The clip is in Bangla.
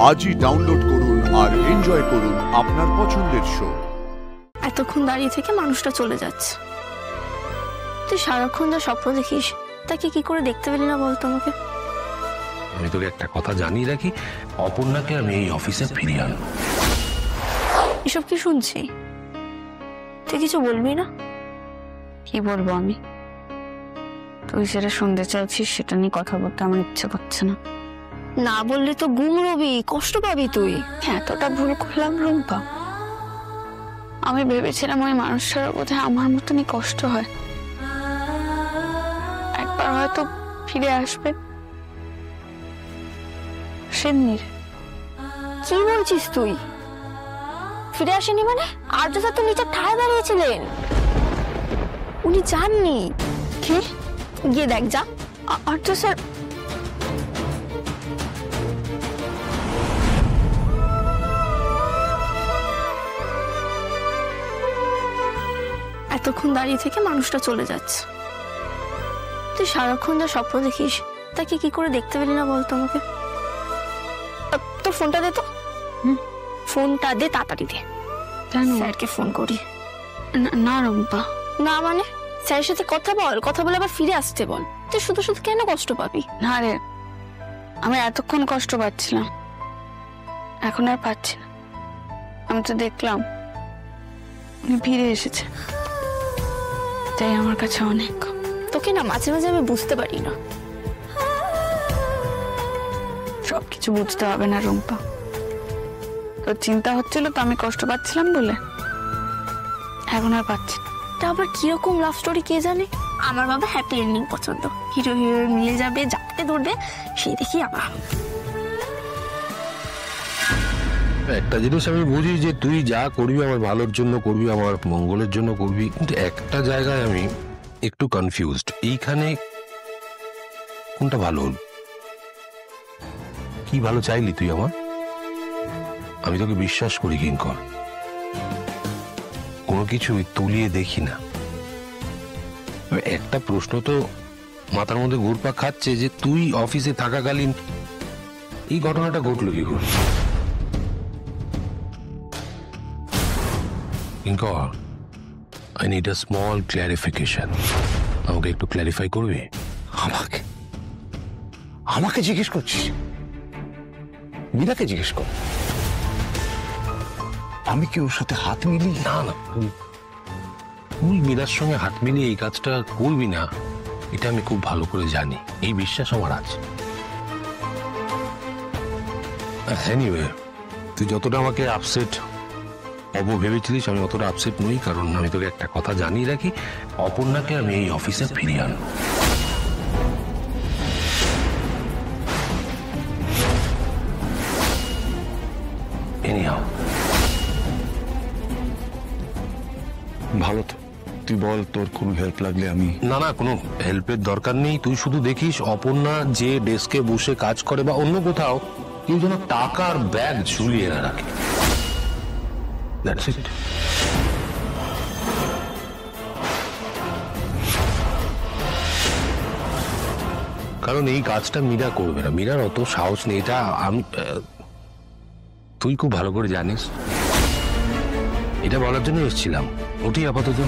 আজই ডাউনলোড করুন আর এনজয় করুন আপনার পছন্দের শো। এতক্ষণ দাঁড়িয়ে থেকে মানুষটা চলে যাচ্ছে, তুই সারাক্ষণ যা স্বপ্ন দেখিস তাকে কি করে দেখতে পেলি না বলতো আমাকে? আমি তোকে একটা কথা জানিয়ে রাখি, অপর্ণাকে আমি এই অফিসে ফিরিয়ে আনবো। এসব কি শুনছি? তুই কিছু বলবি না? কি বলবো আমি? তুই যেটা শুনতে চাইছিস সেটা নিয়ে কথা বলতে আমার ইচ্ছে করছে না। না বললে তো গুমড়বি, কষ্ট পাবি তুই। এতটা ভুল করলাম রুম্পা? আমি ভেবেছিলাম ওই মানুষটার বোধহয় আমার মতনই কষ্ট হয়, একবার হয়তো ফিরে আসবে। সেমনির কি বলছিস তুই? ফিরে আসেনি মানে? আর্য স্যার তো নিচে ঠায় দাঁড়িয়েছিলেন, উনি যাননি। কি? গিয়ে দেখ যা। আর্য স্যার? এতক্ষণ দাঁড়িয়ে থেকে মানুষটা চলে যাচ্ছে, তুই সারাক্ষণ যা স্বপ্ন দেখিস তাকে কি করে দেখতে পেলি না বলতো আমাকে? তোর ফোনটা দে তো। ফোনটা দে, তাড়াতাড়ি দে। স্যারকে ফোন করি। না রুম্পা। না মানে? স্যারের সাথে কথা বল, কথা বলে আবার ফিরে আসতে বল। তুই শুধু শুধু কেন কষ্ট পাবি? না রে, আমি এতক্ষণ কষ্ট পাচ্ছিলাম, এখন আর পাচ্ছি না। আমি তো দেখলাম উনি ফিরে এসেছে, তাই আমার কাছে অনেক। তোকে না মাঝে মাঝে আমি বুঝতে পারি না। সবকিছু বুঝতে হবে না রুম্পা। তোর চিন্তা হচ্ছিল তো আমি কষ্ট পাচ্ছিলাম বলে, এখন আর পাচ্ছি না। তা আবার কিরকম লাভ স্টোরি কে জানে? আমার বাবা হ্যাপি এন্ডিং পছন্দ, হিরো হিরোইন মিলে যাবে, যাতে ধরবে সেই দেখি আমার। একটা জিনিস আমি বুঝি যে তুই যা করবি আমার ভালোর জন্য করবি, আমার মঙ্গলের জন্য করবি, কিন্তু একটা জায়গায় আমি একটু কনফিউজড। এইখানে কোনটা ভালো হল? কি ভালো চাইলি তুই আমার? আমি তোকে বিশ্বাস করি কিঙ্কর, কোনো কিছু তুলিয়ে দেখি না। একটা প্রশ্ন তো মাথার মধ্যে ঘুরপাক খাচ্ছে যে তুই অফিসে থাকাকালীন এই ঘটনাটা ঘটলো কি করে? কিঙ্কর, I need a small clarification. আমাকে একটু ক্ল্যারিফাই করবি? আমাকে আমাকে জিজ্ঞেস করছিস? মীরাকে জিজ্ঞেস কর। আমি কি ওর সাথে হাত মিলি? না না, তুই মীরার সঙ্গে হাত মিলিয়ে এই কাজটা করবি না, এটা আমি খুব ভালো করে জানি, এই বিশ্বাস আমার আছে। এনিওয়ে, তুই যতটা আমাকে আপসেট ভেবেছিলিস আমি অতটা আপসেট নই, কারণ আমি তোকে একটা কথা জানিয়ে রাখি, অপর্ণাকে আমি এই অফিসে ফিরিয়ে আনবো। এনিহাও, ভালো তো, তুই বল তোর কোনো হেল্প লাগলে আমি। না না, কোনো হেল্পের দরকার নেই। তুই শুধু দেখিস অপর্ণা যে ডেস্কে বসে কাজ করে বা অন্য কোথাও কেউ যেন টাকার ব্যাগ ঝুলিয়ে না রাখে। That's it. কারণ এই কাজটা মীরা করবে না, মীরার অত সাহস নেই, এটা আমি তুই খুব ভালো করে জানিস। এটা বলার জন্য এসেছিলাম, ওটি আপাতত।